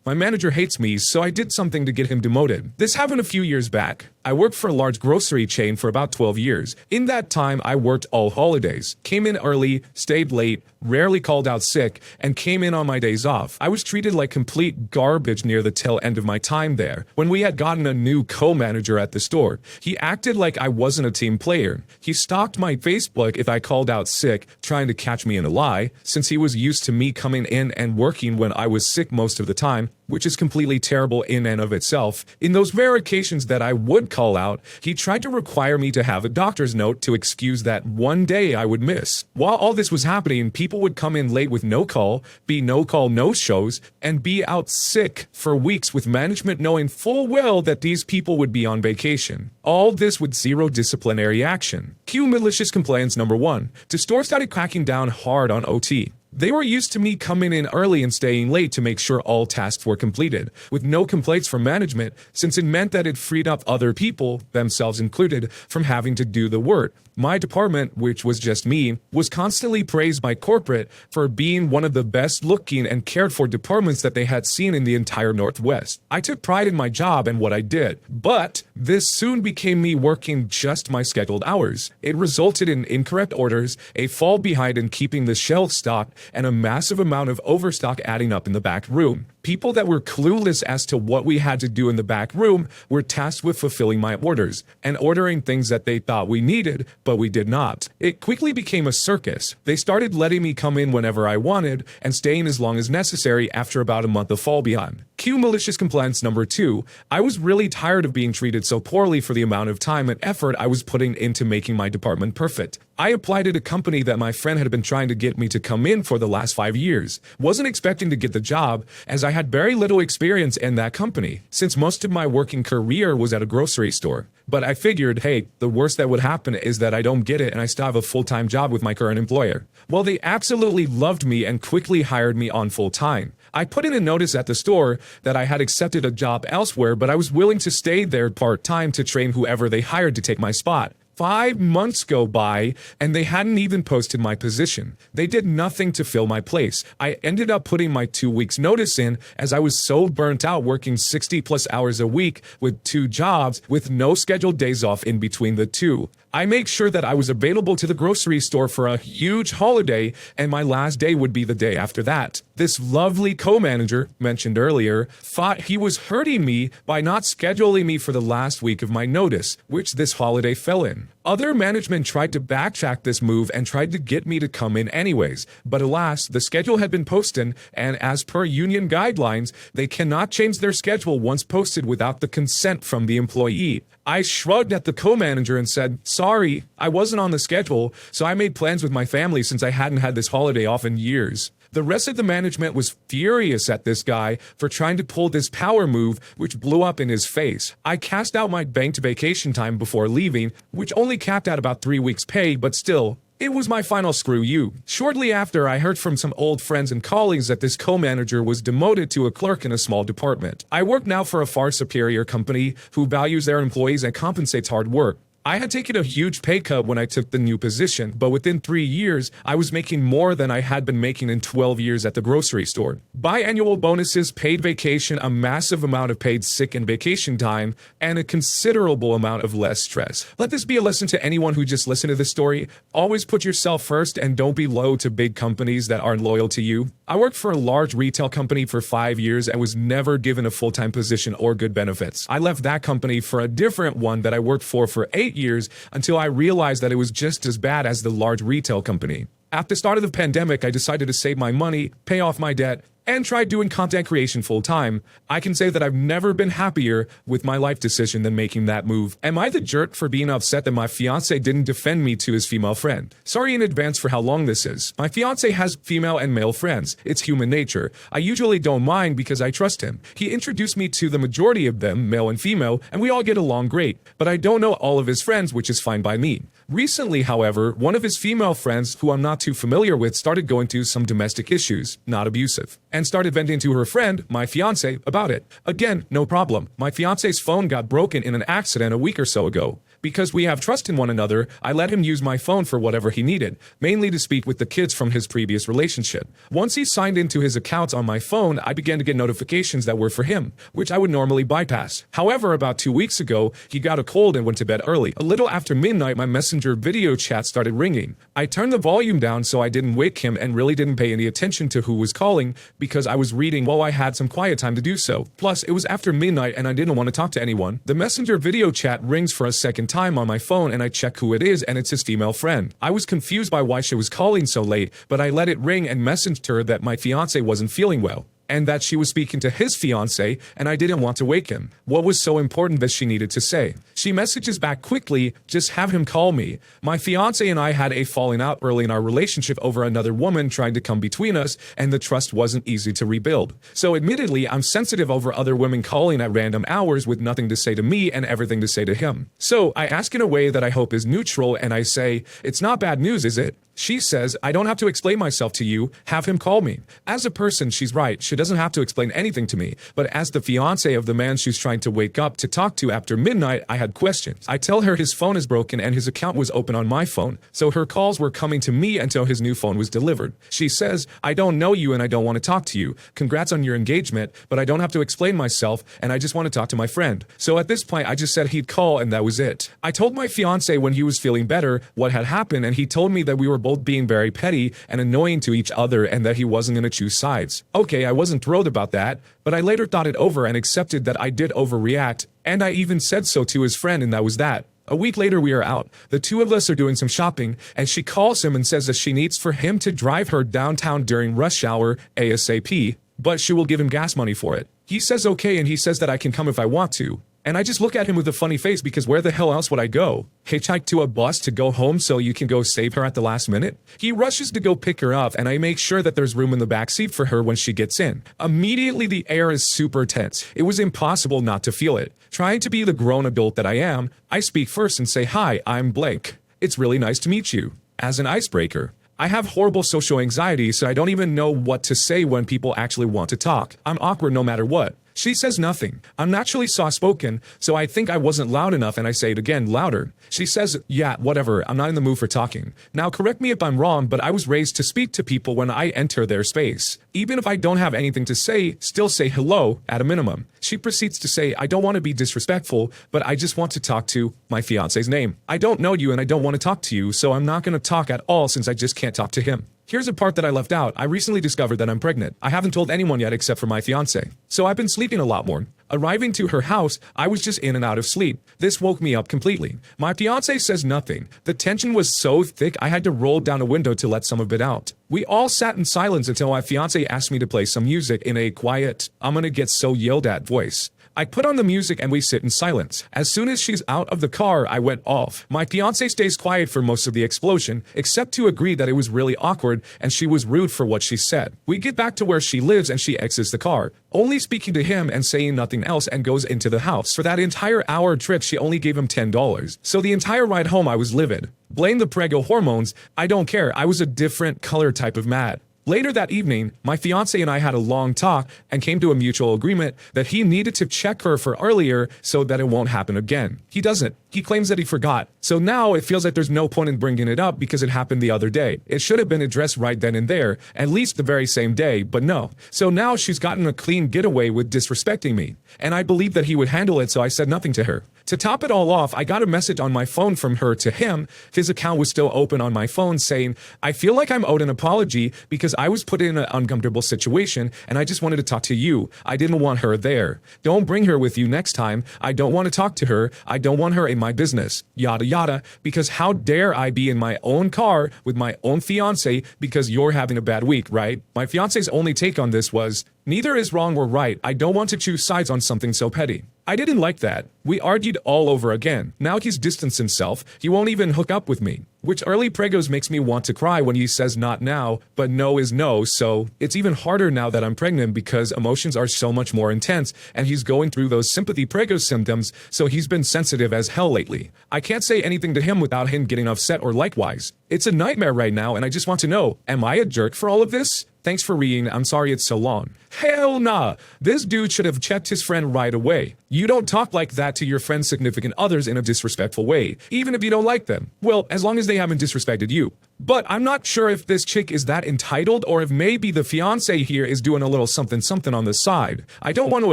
My manager hates me, so I did something to get him demoted. This happened a few years back. I worked for a large grocery chain for about 12 years. In that time, I worked all holidays, came in early, stayed late, rarely called out sick, and came in on my days off. I was treated like complete garbage near the tail end of my time there. When we had gotten a new co-manager at the store, he acted like I wasn't a team player. He stalked my Facebook if I called out sick, trying to catch me in a lie, since he was used to me coming in and working when I was sick most of the time, which is completely terrible in and of itself. In those rare occasions that I would call out, he tried to require me to have a doctor's note to excuse that one day I would miss. While all this was happening, people would come in late with no call, be no call no shows, and be out sick for weeks with management knowing full well that these people would be on vacation. All this with zero disciplinary action. Cue malicious complaints number 1. The store started cracking down hard on OT. They were used to me coming in early and staying late to make sure all tasks were completed, with no complaints from management, since it meant that it freed up other people, themselves included, from having to do the work. My department, which was just me, was constantly praised by corporate for being one of the best looking and cared for departments that they had seen in the entire Northwest. I took pride in my job and what I did, but this soon became me working just my scheduled hours. It resulted in incorrect orders, a fall behind in keeping the shelves stocked, and a massive amount of overstock adding up in the back room. People that were clueless as to what we had to do in the back room were tasked with fulfilling my orders and ordering things that they thought we needed, but we did not. It quickly became a circus. They started letting me come in whenever I wanted and staying as long as necessary after about a month of fall behind. Cue malicious complaints number 2. I was really tired of being treated so poorly for the amount of time and effort I was putting into making my department perfect. I applied at a company that my friend had been trying to get me to come in for the last 5 years. Wasn't expecting to get the job, as I had very little experience in that company, since most of my working career was at a grocery store. But I figured, hey, the worst that would happen is that I don't get it and I still have a full-time job with my current employer. Well, they absolutely loved me and quickly hired me on full-time. I put in a notice at the store that I had accepted a job elsewhere, but I was willing to stay there part-time to train whoever they hired to take my spot. 5 months go by, and they hadn't even posted my position. They did nothing to fill my place. I ended up putting my 2 weeks notice in, as I was so burnt out working 60+ hours a week with 2 jobs with no scheduled days off in between the 2. I made sure that I was available to the grocery store for a huge holiday, and my last day would be the day after that. This lovely co-manager, mentioned earlier, thought he was hurting me by not scheduling me for the last week of my notice, which this holiday fell in. Other management tried to backtrack this move and tried to get me to come in anyways, but alas, the schedule had been posted, and as per union guidelines, they cannot change their schedule once posted without the consent from the employee. I shrugged at the co-manager and said, sorry, I wasn't on the schedule, so I made plans with my family since I hadn't had this holiday off in years. The rest of the management was furious at this guy for trying to pull this power move, which blew up in his face. I cashed out my banked vacation time before leaving, which only capped at about 3 weeks' pay, but still, it was my final screw you. Shortly after, I heard from some old friends and colleagues that this co-manager was demoted to a clerk in a small department. I work now for a far superior company who values their employees and compensates hard work. I had taken a huge pay cut when I took the new position, but within 3 years, I was making more than I had been making in 12 years at the grocery store. Biannual bonuses, paid vacation, a massive amount of paid sick and vacation time, and a considerable amount of less stress. Let this be a lesson to anyone who just listened to this story. Always put yourself first and don't be loyal to big companies that aren't loyal to you. I worked for a large retail company for 5 years and was never given a full-time position or good benefits. I left that company for a different one that I worked for 8 years until I realized that it was just as bad as the large retail company. At the start of the pandemic, I decided to save my money, pay off my debt, and try doing content creation full-time. I can say that I've never been happier with my life decision than making that move. Am I the jerk for being upset that my fiance didn't defend me to his female friend? Sorry in advance for how long this is. My fiance has female and male friends. It's human nature. I usually don't mind because I trust him. He introduced me to the majority of them, male and female, and we all get along great. But I don't know all of his friends, which is fine by me. Recently, however, one of his female friends, who I'm not too familiar with, started going through some domestic issues, not abusive, and started venting to her friend, my fiance, about it. Again, no problem. My fiance's phone got broken in an accident a week or so ago. Because we have trust in one another, I let him use my phone for whatever he needed, mainly to speak with the kids from his previous relationship. Once he signed into his accounts on my phone, I began to get notifications that were for him, which I would normally bypass. However, about 2 weeks ago, he got a cold and went to bed early. A little after midnight, my messenger video chat started ringing. I turned the volume down so I didn't wake him and really didn't pay any attention to who was calling because I was reading while I had some quiet time to do so. Plus, it was after midnight and I didn't want to talk to anyone. The messenger video chat rings for a second time on my phone and I check who it is and it's his female friend. I was confused by why she was calling so late, but I let it ring and messaged her that my fiance wasn't feeling well, and that she was speaking to his fiance, and I didn't want to wake him. What was so important that she needed to say? She messages back quickly, just have him call me. My fiance and I had a falling out early in our relationship over another woman trying to come between us, and the trust wasn't easy to rebuild. So admittedly, I'm sensitive over other women calling at random hours with nothing to say to me and everything to say to him. So I ask in a way that I hope is neutral, and I say, it's not bad news, is it? She says, I don't have to explain myself to you, have him call me. As a person, she's right, she doesn't have to explain anything to me, but as the fiance of the man she's trying to wake up to talk to after midnight, I had questions. I tell her his phone is broken and his account was open on my phone, so her calls were coming to me until his new phone was delivered. She says, I don't know you and I don't want to talk to you. Congrats on your engagement, but I don't have to explain myself and I just want to talk to my friend. So at this point, I just said he'd call and that was it. I told my fiance when he was feeling better what had happened, and he told me that we were both being very petty and annoying to each other and that he wasn't going to choose sides. Okay, I wasn't thrilled about that, but I later thought it over and accepted that I did overreact, and I even said so to his friend, and that was that. A week later, we are out. The two of us are doing some shopping, and she calls him and says that she needs for him to drive her downtown during rush hour ASAP, but she will give him gas money for it. He says okay, and he says that I can come if I want to. And I just look at him with a funny face because where the hell else would I go? Hitchhike to a bus to go home so you can go save her at the last minute? He rushes to go pick her up and I make sure that there's room in the back seat for her when she gets in. Immediately the air is super tense. It was impossible not to feel it. Trying to be the grown adult that I am, I speak first and say, hi, I'm Blake. It's really nice to meet you. As an icebreaker. I have horrible social anxiety, so I don't even know what to say when people actually want to talk. I'm awkward no matter what. She says nothing. I'm naturally soft-spoken, so I think I wasn't loud enough and I say it again, louder. She says, yeah, whatever, I'm not in the mood for talking. Now correct me if I'm wrong, but I was raised to speak to people when I enter their space. Even if I don't have anything to say, still say hello at a minimum. She proceeds to say, I don't want to be disrespectful, but I just want to talk to my fiance's name. I don't know you and I don't want to talk to you, so I'm not going to talk at all since I just can't talk to him. Here's a part that I left out. I recently discovered that I'm pregnant. I haven't told anyone yet except for my fiance. So I've been sleeping a lot more. Arriving to her house, I was just in and out of sleep. This woke me up completely. My fiance says nothing. The tension was so thick I had to roll down a window to let some of it out. We all sat in silence until my fiance asked me to play some music in a quiet, I'm gonna get so yelled at voice. I put on the music and we sit in silence. As soon as she's out of the car, I went off. My fiance stays quiet for most of the explosion, except to agree that it was really awkward and she was rude for what she said. We get back to where she lives and she exits the car, only speaking to him and saying nothing else, and goes into the house. For that entire hour trip, she only gave him $10. So the entire ride home, I was livid. Blame the prego hormones. I don't care. I was a different color type of mad. Later that evening, my fiance and I had a long talk and came to a mutual agreement that he needed to check her for earlier so that it won't happen again. He doesn't. He claims that he forgot. So now it feels like there's no point in bringing it up because it happened the other day. It should have been addressed right then and there, at least the very same day, but no. So now she's gotten a clean getaway with disrespecting me. And I believed that he would handle it, so I said nothing to her. To top it all off, I got a message on my phone from her to him. His account was still open on my phone saying, I feel like I'm owed an apology because I was put in an uncomfortable situation and I just wanted to talk to you. I didn't want her there. Don't bring her with you next time. I don't want to talk to her. I don't want her in my business. Yada yada. Because how dare I be in my own car with my own fiance because you're having a bad week, right? My fiance's only take on this was, neither is wrong or right. I don't want to choose sides on something so petty. I didn't like that. We argued all over again. Now he's distanced himself. He won't even hook up with me. which early pregos makes me want to cry when he says not now, but no is no, so it's even harder now that I'm pregnant because emotions are so much more intense and he's going through those sympathy pregos symptoms, so he's been sensitive as hell lately. I can't say anything to him without him getting upset or likewise. It's a nightmare right now and I just want to know, am I a jerk for all of this? Thanks for reading, I'm sorry it's so long. Hell nah! This dude should have checked his friend right away. You don't talk like that to your friend's significant others in a disrespectful way, even if you don't like them. Well, as long as they haven't disrespected you. But I'm not sure if this chick is that entitled or if maybe the fiance here is doing a little something on the side. I don't want to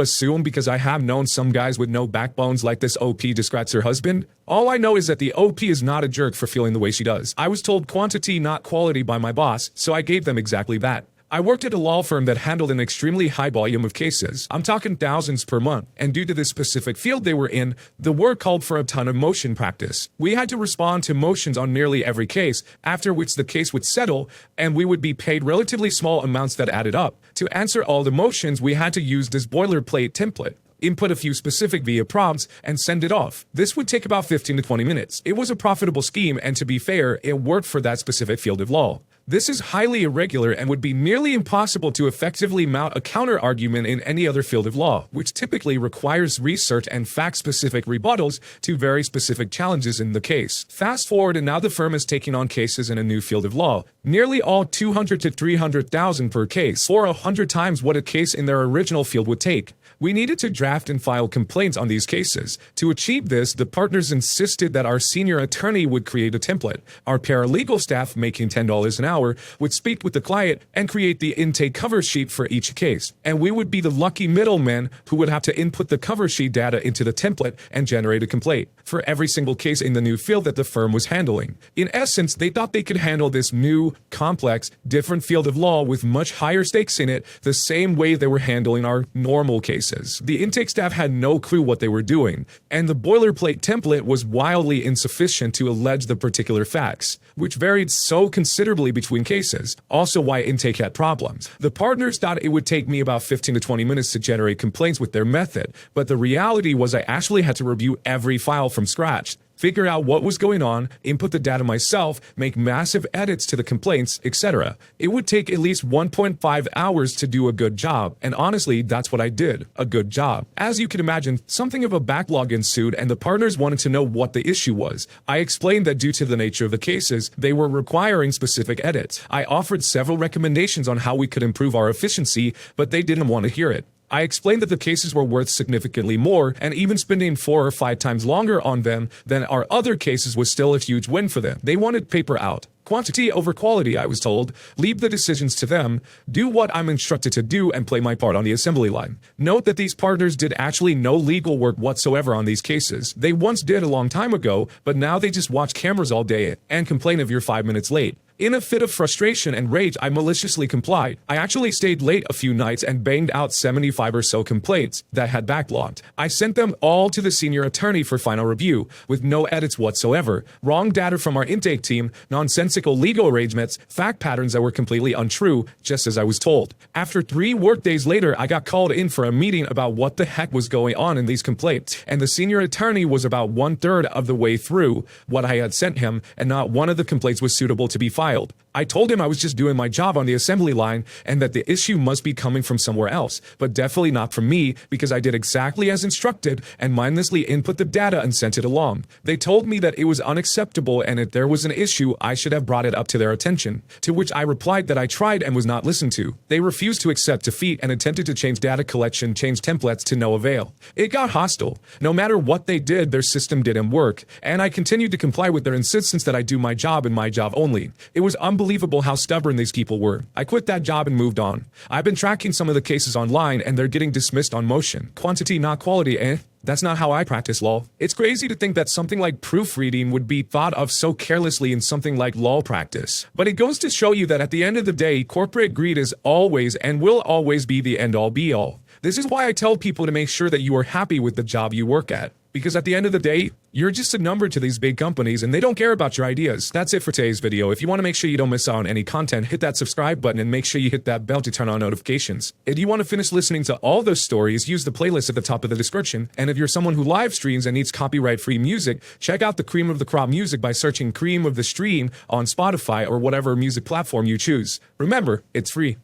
assume because I have known some guys with no backbones like this OP describes her husband. All I know is that the OP is not a jerk for feeling the way she does. I was told quantity, not quality by my boss, so I gave them exactly that. I worked at a law firm that handled an extremely high volume of cases. I'm talking thousands per month, and due to the specific field they were in, the work called for a ton of motion practice. We had to respond to motions on nearly every case, after which the case would settle, and we would be paid relatively small amounts that added up. To answer all the motions, we had to use this boilerplate template. Input a few specific via prompts, and send it off. This would take about 15 to 20 minutes. It was a profitable scheme, and to be fair, it worked for that specific field of law. This is highly irregular and would be nearly impossible to effectively mount a counter-argument in any other field of law, which typically requires research and fact-specific rebuttals to very specific challenges in the case. Fast forward and now the firm is taking on cases in a new field of law, nearly all 200 to 300,000 per case, or 100 times what a case in their original field would take. We needed to draft and file complaints on these cases. To achieve this, the partners insisted that our senior attorney would create a template. Our paralegal staff, making $10 an hour, would speak with the client and create the intake cover sheet for each case. And we would be the lucky middlemen who would have to input the cover sheet data into the template and generate a complaint for every single case in the new field that the firm was handling. In essence, they thought they could handle this new, complex, different field of law with much higher stakes in it the same way they were handling our normal cases. The intake staff had no clue what they were doing, and the boilerplate template was wildly insufficient to allege the particular facts, which varied so considerably between cases, also why intake had problems. The partners thought it would take me about 15 to 20 minutes to generate complaints with their method, but the reality was I actually had to review every file from scratch, figure out what was going on, input the data myself, make massive edits to the complaints, etc. It would take at least 1.5 hours to do a good job, and honestly, that's what I did, a good job. As you can imagine, something of a backlog ensued and the partners wanted to know what the issue was. I explained that due to the nature of the cases, they were requiring specific edits. I offered several recommendations on how we could improve our efficiency, but they didn't want to hear it. I explained that the cases were worth significantly more, and even spending 4 or 5 times longer on them than our other cases was still a huge win for them. They wanted paper out. Quantity over quality, I was told. Leave the decisions to them, do what I'm instructed to do, and play my part on the assembly line. Note that these partners did actually no legal work whatsoever on these cases. They once did a long time ago, but now they just watch cameras all day and complain if you're 5 minutes late. In a fit of frustration and rage, I maliciously complied. I actually stayed late a few nights and banged out 75 or so complaints that had backlogged. I sent them all to the senior attorney for final review, with no edits whatsoever, wrong data from our intake team, nonsensical legal arrangements, fact patterns that were completely untrue, just as I was told. After 3 workdays later, I got called in for a meeting about what the heck was going on in these complaints, and the senior attorney was about 1/3 of the way through what I had sent him, and not one of the complaints was suitable to be filed. I told him I was just doing my job on the assembly line and that the issue must be coming from somewhere else, but definitely not from me because I did exactly as instructed and mindlessly input the data and sent it along. They told me that it was unacceptable and if there was an issue, I should have brought it up to their attention, to which I replied that I tried and was not listened to. They refused to accept defeat and attempted to change data collection, change templates to no avail. It got hostile. No matter what they did, their system didn't work, and I continued to comply with their insistence that I do my job and my job only. It was unbelievable how stubborn these people were. I quit that job and moved on. I've been tracking some of the cases online and they're getting dismissed on motion. Quantity, not quality, eh? That's not how I practice law. It's crazy to think that something like proofreading would be thought of so carelessly in something like law practice. But it goes to show you that at the end of the day, corporate greed is always and will always be the end-all be-all. This is why I tell people to make sure that you are happy with the job you work at. Because at the end of the day, you're just a number to these big companies and they don't care about your ideas. That's it for today's video. If you want to make sure you don't miss out on any content, hit that subscribe button and make sure you hit that bell to turn on notifications. If you want to finish listening to all those stories, use the playlist at the top of the description. And if you're someone who live streams and needs copyright-free music, check out the Cream of the Crop music by searching Cream of the Stream on Spotify or whatever music platform you choose. Remember, it's free.